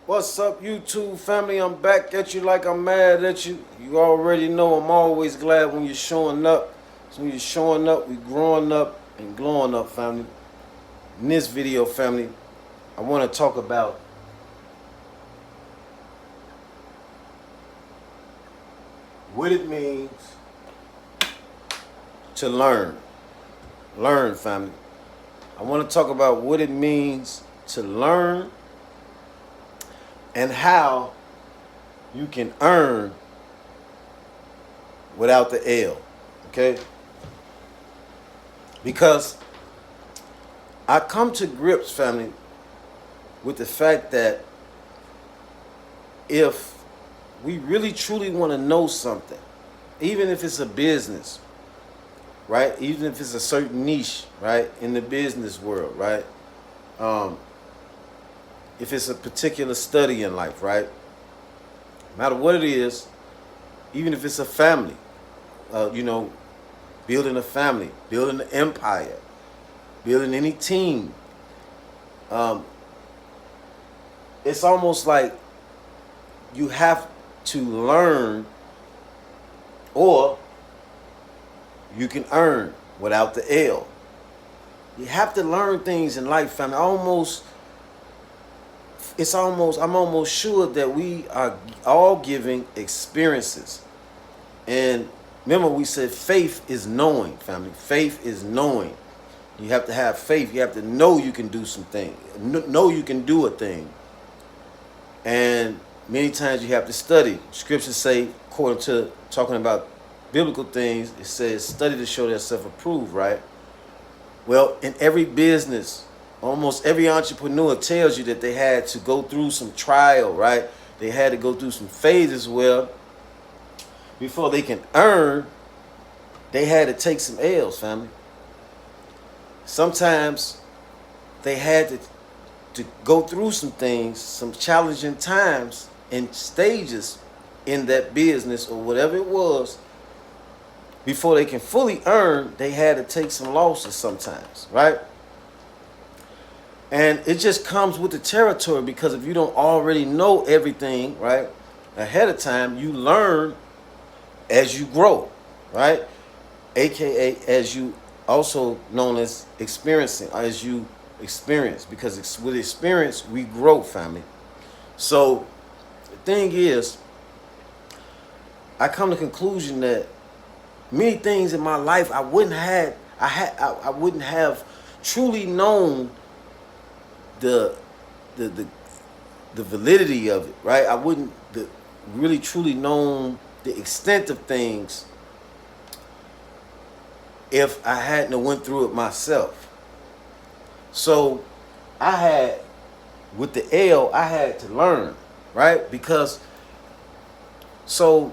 What's up, YouTube family? I'm back at you like I'm mad at you. You already know I'm always glad when you're showing up. So when you're showing up, we growing up and glowing up, family. In this video, family, I want to talk about what it means to learn. Learn, family. I want to talk about what it means to learn and how you can earn without the L, okay? Because I come to grips, family, with the fact that if we really truly want to know something, even if it's a business, right? Even if it's a certain niche, right, in the business world, right? If it's a particular study in life, right? No matter what it is, even if it's a family, building a family, building an empire, building any team, it's almost like you have to learn or you can earn without the L. You have to learn things in life, family. I'm almost sure that we are all giving experiences. And remember, we said faith is knowing, family. Faith is knowing. You have to have faith. You have to know you can do something. Know you can do a thing. And many times you have to study. Scriptures say, according to talking about biblical things, it says study to show thyself approved, right? Well, in every business, almost every entrepreneur tells you that they had to go through some trial, right? They had to go through some phases where before they can earn, they had to take some L's, family. Sometimes they had to go through some things, some challenging times and stages in that business or whatever it was. Before they can fully earn, they had to take some losses sometimes, right? And it just comes with the territory, because if you don't already know everything, right, ahead of time, you learn as you grow, right? AKA as you also known as experiencing, as you experience, because with experience, we grow, family. So the thing is, I come to the conclusion that many things in my life I wouldn't have truly known the validity of it, right? I wouldn't really truly known the extent of things if I hadn't went through it myself. So with the L, I had to learn, right? Because so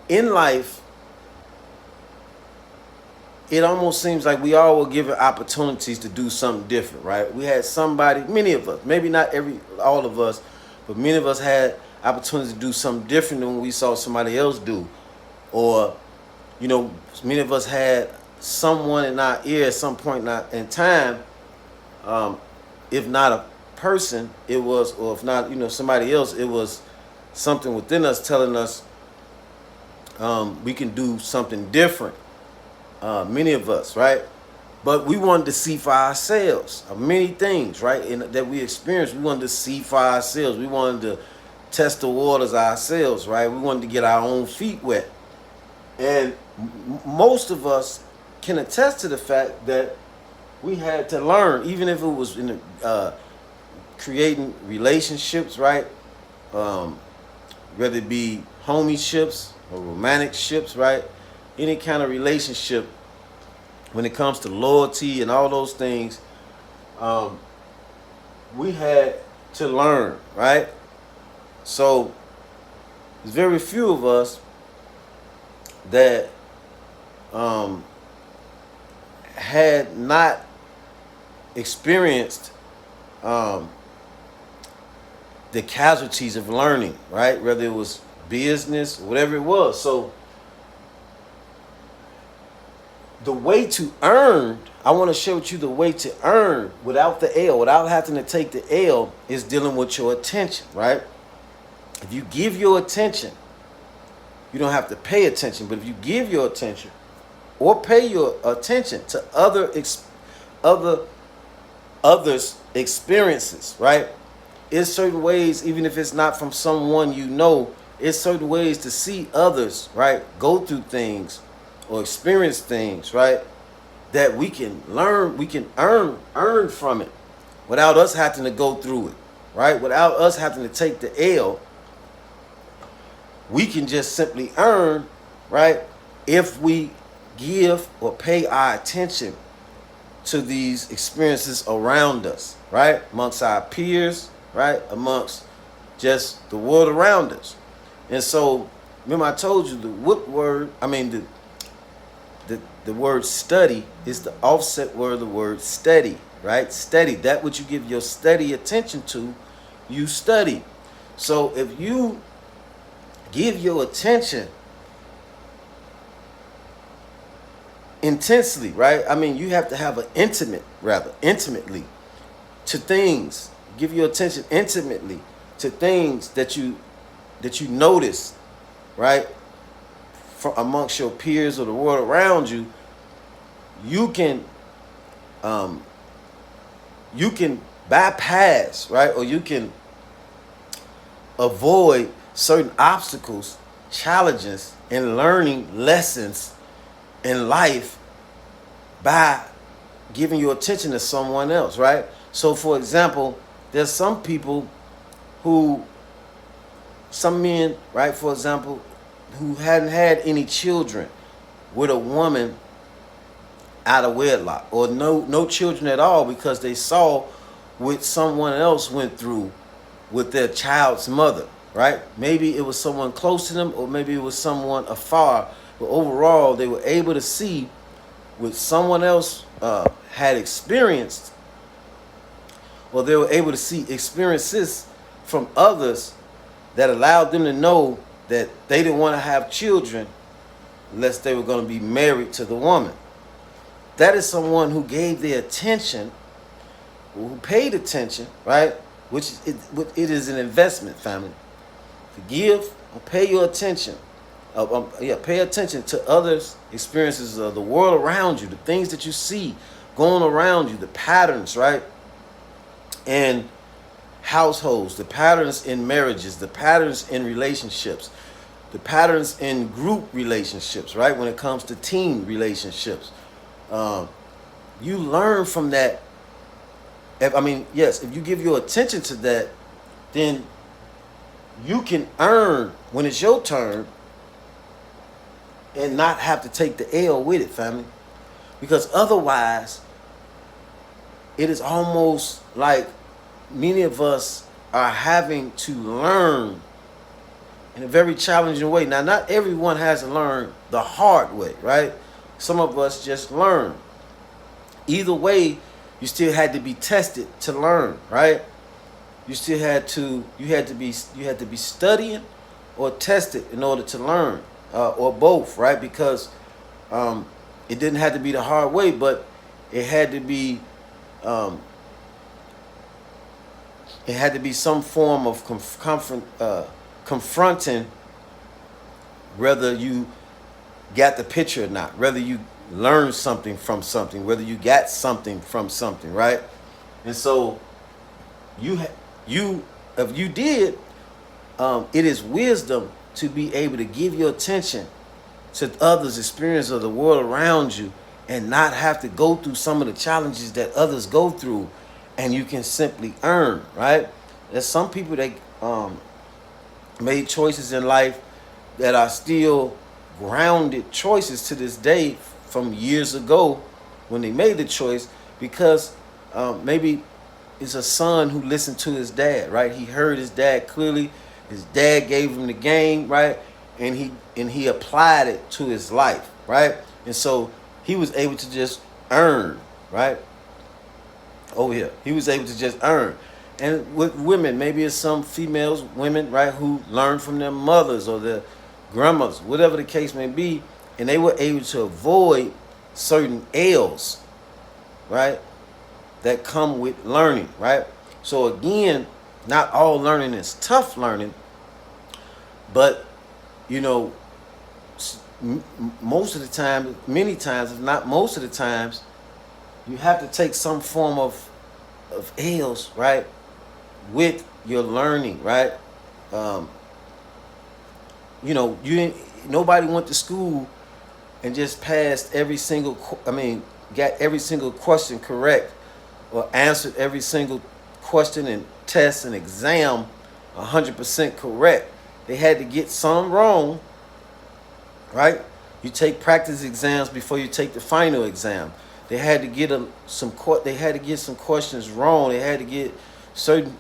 in life, it almost seems like we all were given opportunities to do something different, right? We had somebody, many of us, maybe not all of us, but many of us had opportunities to do something different than what we saw somebody else do. Or, many of us had someone in our ear at some point in time, if not a person, it was, or if not, somebody else, it was something within us telling us we can do something different. Many of us, right? But we wanted to see for ourselves many things, right? That we experienced. We wanted to see for ourselves. We wanted to test the waters ourselves, right? We wanted to get our own feet wet. And most of us can attest to the fact that we had to learn, even if it was in creating relationships, right? Whether it be homieships or romantic ships, right? Any kind of relationship, when it comes to loyalty and all those things, we had to learn, right? So there's very few of us that had not experienced the casualties of learning, right? Whether it was business, whatever it was. So the way to earn I want to share with you the way to earn without the L, without having to take the L, is dealing with your attention, right? If you give your attention, you don't have to pay attention. But if you give your attention or pay your attention to others' experiences, right? It's certain ways, even if it's not from someone you know, it's certain ways to see others, right, go through things or experience things, right, that we can learn, we can earn from it without us having to go through it, right? Without us having to take the L, we can just simply earn, right, if we give or pay our attention to these experiences around us, right, amongst our peers, right, amongst just the world around us. And so, remember I told you the word study is the offset word of the word steady, right? Steady, that which you give your steady attention to, you study. So if you give your attention intensely, right? I mean, you have to have intimately to things. Give your attention intimately to things that you notice, right? From amongst your peers or the world around you, you can bypass, right? Or you can avoid certain obstacles, challenges, and learning lessons in life by giving your attention to someone else, right? So, for example, there's some people some men, right, for example, who hadn't had any children with a woman out of wedlock, or no children at all, because they saw what someone else went through with their child's mother, right? Maybe it was someone close to them, or maybe it was someone afar, but overall they were able to see what someone else had experienced, or they were able to see experiences from others that allowed them to know that they didn't want to have children unless they were going to be married to the woman. That is someone who gave their attention, who paid attention, right? Which it is an investment, family. To give or pay your attention. Pay attention to others' experiences of the world around you, the things that you see going around you, the patterns, right? And households, the patterns in marriages, the patterns in relationships, the patterns in group relationships, right? When it comes to team relationships, you learn from that. If you give your attention to that, then you can earn when it's your turn and not have to take the L with it, family. Because otherwise, it is almost like many of us are having to learn in a very challenging way. Now, not everyone has to learn the hard way, right? Some of us just learn. Either way, you still had to be tested to learn, right? You had to be studying or tested in order to learn, or both, right? Because it didn't have to be the hard way, but it had to be some form of confronting, whether you got the picture or not, whether you learned something from something, whether you got something from something, right? And so if you did, it is wisdom to be able to give your attention to others' experience of the world around you and not have to go through some of the challenges that others go through, and you can simply earn, right? There's some people that made choices in life that are still grounded choices to this day from years ago when they made the choice, because maybe it's a son who listened to his dad, right? He heard his dad clearly. His dad gave him the game, right? And he applied it to his life, right? And so he was able to just earn, right? Over here, he was able to just earn. And with women, maybe it's some women, right, who learned from their mothers or their grandmothers, whatever the case may be, and they were able to avoid certain L's, right, that come with learning, right? So again, not all learning is tough learning, but you know, most of the time, many times, if not most of the times, you have to take some form of L's, right, with your learning, right? Um, nobody went to school and just passed every single. Got every single question correct, or answered every single question and test and exam 100% correct. They had to get some wrong, right? You take practice exams before you take the final exam. They had to get They had to get some questions wrong. They had to get certain,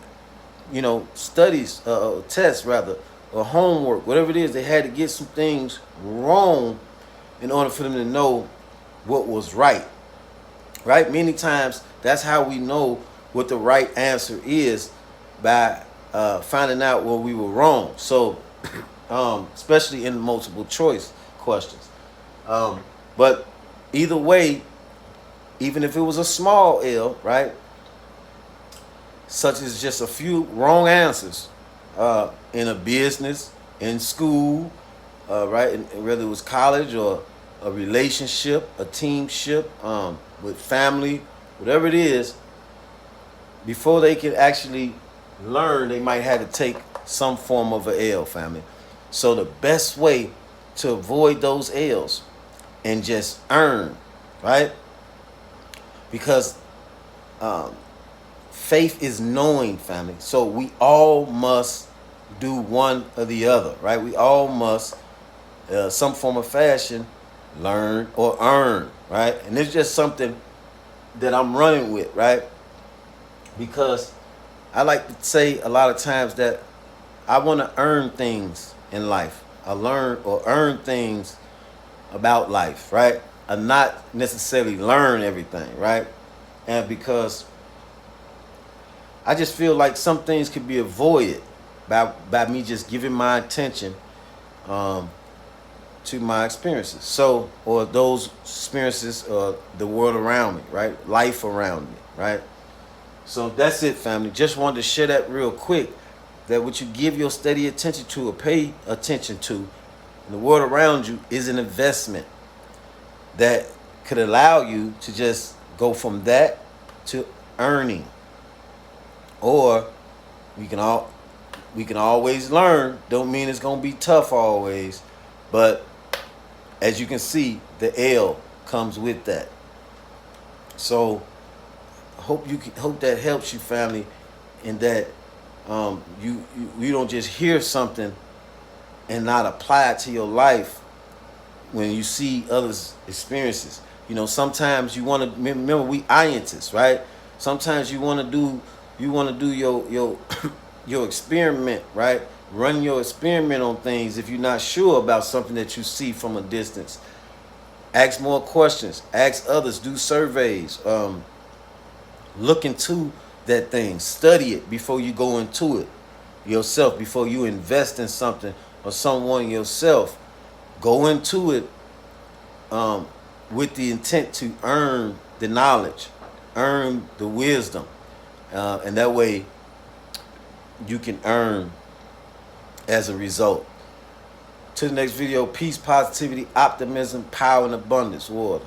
studies, tests rather, or homework, whatever it is. They had to get some things wrong in order for them to know what was right. Right? Many times, that's how we know what the right answer is, by finding out where we were wrong. So, especially in multiple choice questions. But either way, even if it was a small L, right, such as just a few wrong answers in a business, in school, right, and whether it was college or a relationship, a teamship, with family, whatever it is, before they can actually learn, they might have to take some form of a L, family. So the best way to avoid those L's and just earn, right? Because faith is knowing, family. So we all must do one or the other, right? We all must, some form of fashion, learn or earn, right? And it's just something that I'm running with, right? Because I like to say a lot of times that I want to earn things in life. I learn or earn things about life, right? I not necessarily learn everything, right? And because I just feel like some things could be avoided by me just giving my attention to my experiences. So, or those experiences, the world around me, right? Life around me, right? So that's it, family. Just wanted to share that real quick, that what you give your steady attention to or pay attention to in the world around you is an investment that could allow you to just go from that to earning. Or we can always learn. Don't mean it's gonna be tough always, but as you can see, the L comes with that. So hope that helps you, family, in that you don't just hear something and not apply it to your life when you see others' experiences. Sometimes you want to remember, we scientists, right? Sometimes you want to do your your experiment, right? Run your experiment on things if you're not sure about something that you see from a distance. Ask more questions. Ask others. Do surveys. Look into that thing. Study it before you go into it yourself. Before you invest in something or someone yourself, go into it with the intent to earn the knowledge, earn the wisdom, and that way you can earn as a result. To the next video, peace, positivity, optimism, power, and abundance. Water.